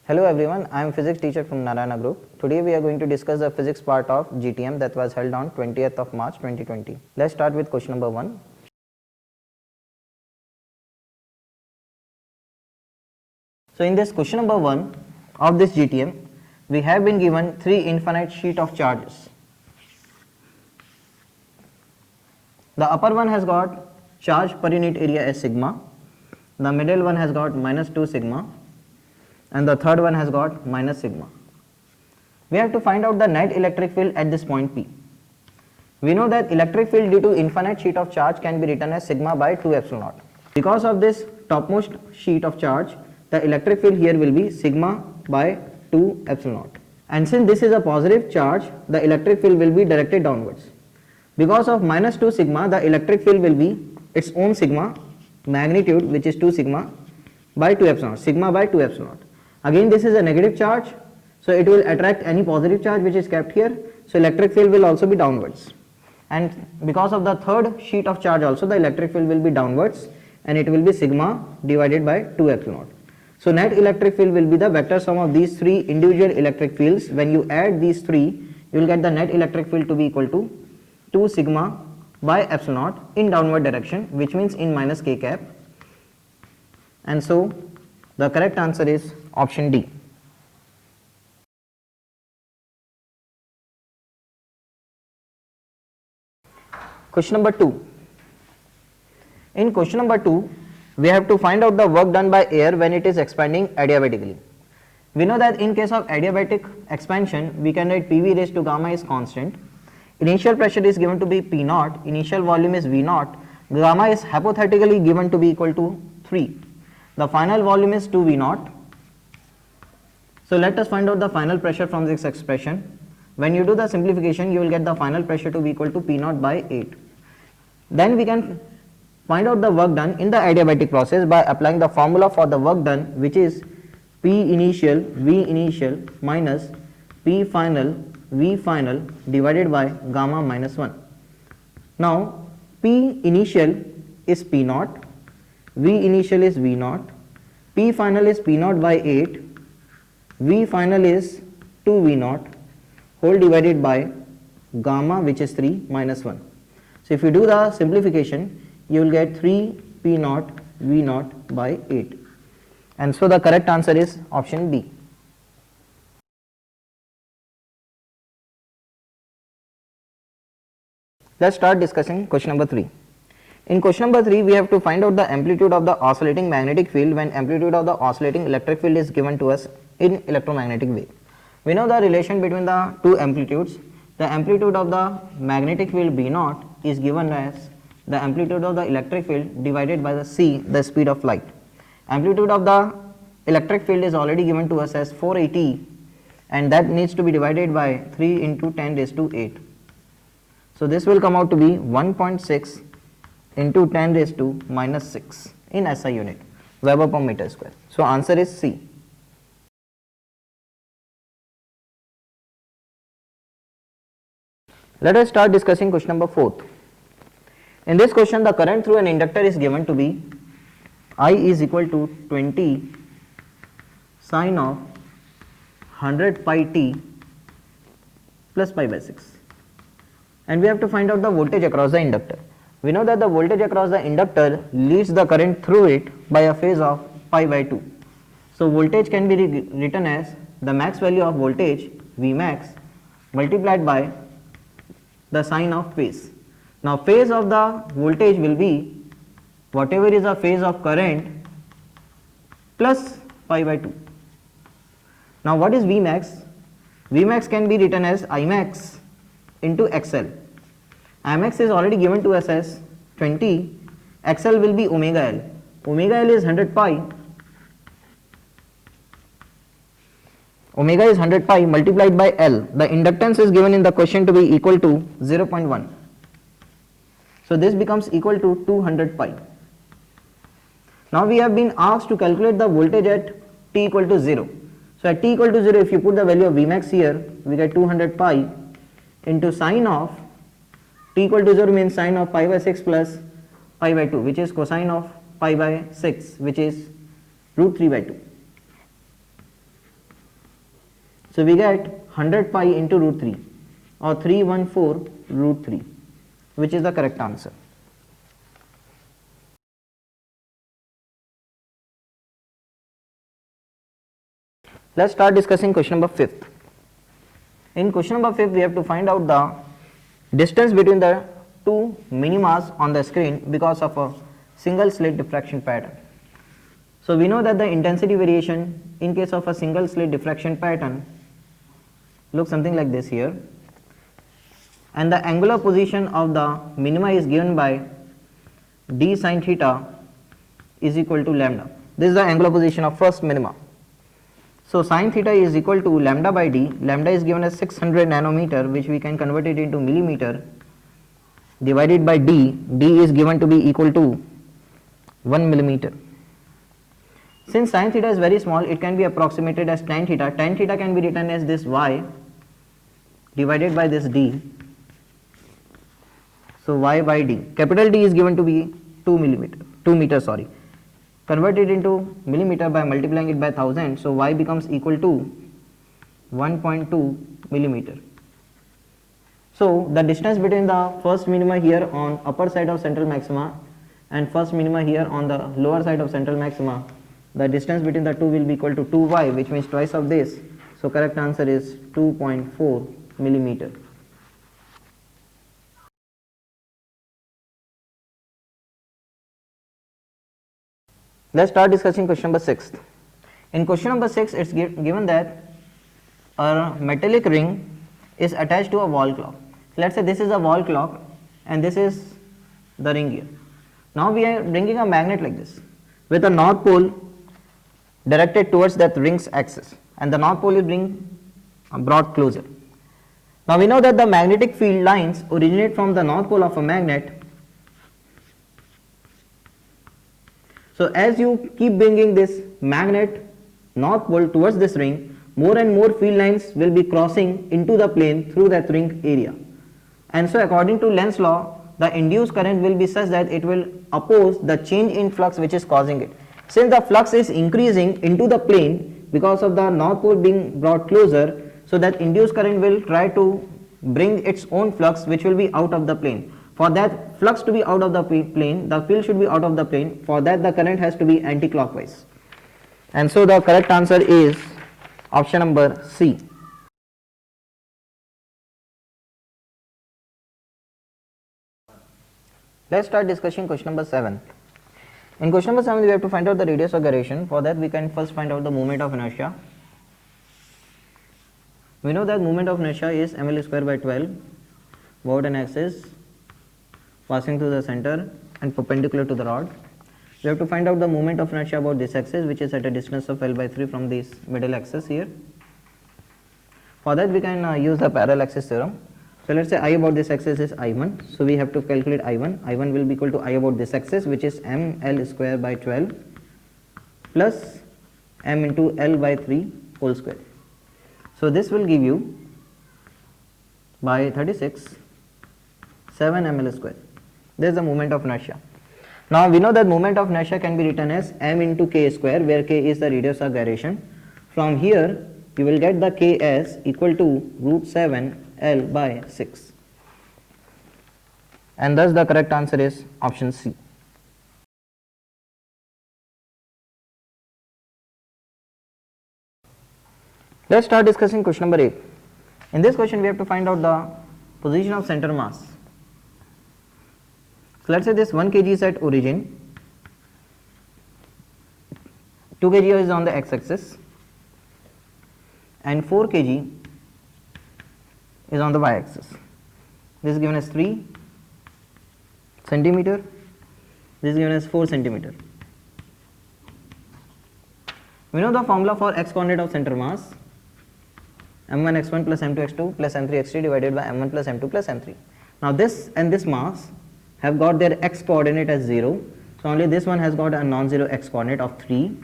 Hello everyone, I am physics teacher from Narayana Group. Today we are going to discuss the physics part of GTM that was held on 20th of March 2020. Let's start with question number 1. So in this question number 1 of this GTM, we have been given 3 infinite sheet of charges. The upper one has got charge per unit area as sigma, the middle one has got minus 2 sigma, and the third one has got minus sigma. We have to find out the net electric field at this point P. We know that electric field due to infinite sheet of charge can be written as sigma by 2 epsilon naught. Because of this topmost sheet of charge, the electric field here will be sigma by 2 epsilon naught. And since this is a positive charge, the electric field will be directed downwards. Because of minus 2 sigma, the electric field will be its own sigma magnitude, which is 2 sigma by 2 epsilon naught, sigma by 2 epsilon naught. Again, this is a negative charge, so it will attract any positive charge which is kept here, so electric field will also be downwards. And because of the third sheet of charge also, the electric field will be downwards and it will be sigma divided by 2 epsilon naught. So net electric field will be the vector sum of these 3 individual electric fields. When you add these 3, you will get the net electric field to be equal to 2 sigma by epsilon naught in downward direction, which means in minus k cap. And so the correct answer is option D. Question number 2. In question number 2, we have to find out the work done by air when it is expanding adiabatically. We know that in case of adiabatic expansion, we can write PV raised to gamma is constant. Initial pressure is given to be P naught, initial volume is V naught, gamma is hypothetically given to be equal to 3. The final volume is 2 V naught. So let us find out the final pressure from this expression. When you do the simplification, you will get the final pressure to be equal to P naught by 8. Then we can find out the work done in the adiabatic process by applying the formula for the work done, which is P initial V initial minus P final V final divided by gamma minus 1. Now P initial is P naught, V initial is V naught, P final is P naught by 8, V final is 2 V naught whole divided by gamma, which is 3 minus 1. So if you do the simplification, you will get 3 P naught V naught by 8. And so the correct answer is option D. Let's start discussing question number 3. In question number 3, we have to find out the amplitude of the oscillating magnetic field when amplitude of the oscillating electric field is given to us in electromagnetic wave. We know the relation between the two amplitudes. The amplitude of the magnetic field B naught is given as the amplitude of the electric field divided by the c, the speed of light. Amplitude of the electric field is already given to us as 480, and that needs to be divided by 3 into 10 raised to 8. So this will come out to be 1.6 into 10 raised to minus 6 in SI unit, Weber per meter square. So answer is C. Let us start discussing question number 4. In this question, the current through an inductor is given to be I is equal to 20 sine of 100 pi t plus pi by 6. And we have to find out the voltage across the inductor. We know that the voltage across the inductor leads the current through it by a phase of pi by 2. So voltage can be written as the max value of voltage V max multiplied by the sine of phase. Now phase of the voltage will be whatever is a phase of current plus pi by 2. Now what is V max? V max can be written as I max into XL. I max is already given to us as 20, XL will be omega L. Omega L is 100 pi. Omega is 100 pi multiplied by L. The inductance is given in the question to be equal to 0.1. So this becomes equal to 200 pi. Now we have been asked to calculate the voltage at t equal to 0. So at t equal to 0, if you put the value of Vmax here, we get 200 pi into sine of t equal to 0 means sine of pi by 6 plus pi by 2, which is cosine of pi by 6, which is root 3 by 2. So we get 100 pi into root 3 or 314 root 3, which is the correct answer. Let's start discussing question number 5. In question number 5, we have to find out the distance between the two minimas on the screen because of a single slit diffraction pattern. So we know that the intensity variation in case of a single slit diffraction pattern looks something like this here, and the angular position of the minima is given by d sin theta is equal to lambda. This is the angular position of first minima. So sin theta is equal to lambda by d. Lambda is given as 600 nanometer, which we can convert it into millimeter, divided by d. D is given to be equal to 1 millimeter. Since sin theta is very small, it can be approximated as tan theta. Tan theta can be written as this y divided by this d. So y by d. Capital D is given to be 2 meter. Convert it into millimeter by multiplying it by 1000. So y becomes equal to 1.2 millimeter. So the distance between the first minima here on upper side of central maxima and first minima here on the lower side of central maxima, the distance between the two will be equal to 2y, which means twice of this. So correct answer is 2.4 millimeter. Let's start discussing question number 6. In question number 6, it's given that a metallic ring is attached to a wall clock. Let's say this is a wall clock and this is the ring here. Now we are bringing a magnet like this with a north pole directed towards that ring's axis, and the north pole is being brought closer. Now we know that the magnetic field lines originate from the north pole of a magnet. So as you keep bringing this magnet north pole towards this ring, more and more field lines will be crossing into the plane through that ring area. And so according to Lenz's law, the induced current will be such that it will oppose the change in flux which is causing it. Since the flux is increasing into the plane because of the north pole being brought closer, so that induced current will try to bring its own flux which will be out of the plane. For that flux to be out of the plane, the field should be out of the plane. For that, the current has to be anti-clockwise. And so the correct answer is option number C. Let's start discussing question number 7. In question number 7, we have to find out the radius of gyration. For that, we can first find out the moment of inertia. We know that moment of inertia is ml square by 12 about an axis passing through the center and perpendicular to the rod. We have to find out the moment of inertia about this axis, which is at a distance of L by 3 from this middle axis here. For that, we can use the parallel axis theorem. So let's say I about this axis is I1. So we have to calculate I1. I1 will be equal to I about this axis, which is ml square by 12 plus m into L by 3 whole square. So this will give you by 36 7 ml square. This is the moment of inertia. Now we know that moment of inertia can be written as m into k square, where k is the radius of gyration. From here you will get the k as equal to root 7 L by 6, and thus the correct answer is option C. Let's start discussing question number 8. In this question we have to find out the position of center mass. So let's say this 1 kg is at origin, 2 kg is on the x-axis, and 4 kg is on the y-axis. This is given as 3 centimeter, this is given as 4 centimeter. We know the formula for x coordinate of center mass, m1 x1 plus m2 x2 plus m3 x3 divided by m1 plus m2 plus m3. Now this and this mass have got their x coordinate as 0, so only this one has got a non-zero x coordinate of 3.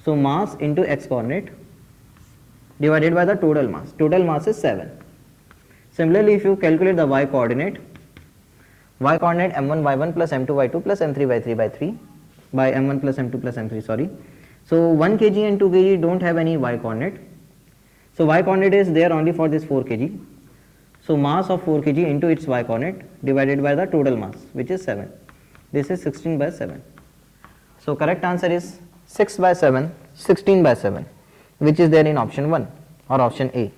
So mass into x coordinate divided by the total mass is 7. Similarly, if you calculate the y coordinate m1 y1 plus m2 y2 plus m3 y3 by 3 by m1 plus m2 plus m3, sorry. So 1 kg and 2 kg don't have any y coordinate. So y coordinate is there only for this 4 kg. So mass of 4 kg into its y coordinate divided by the total mass, which is 7. This is 16 by 7. So correct answer is 6 by 7, 16 by 7, which is there in option 1 or option A.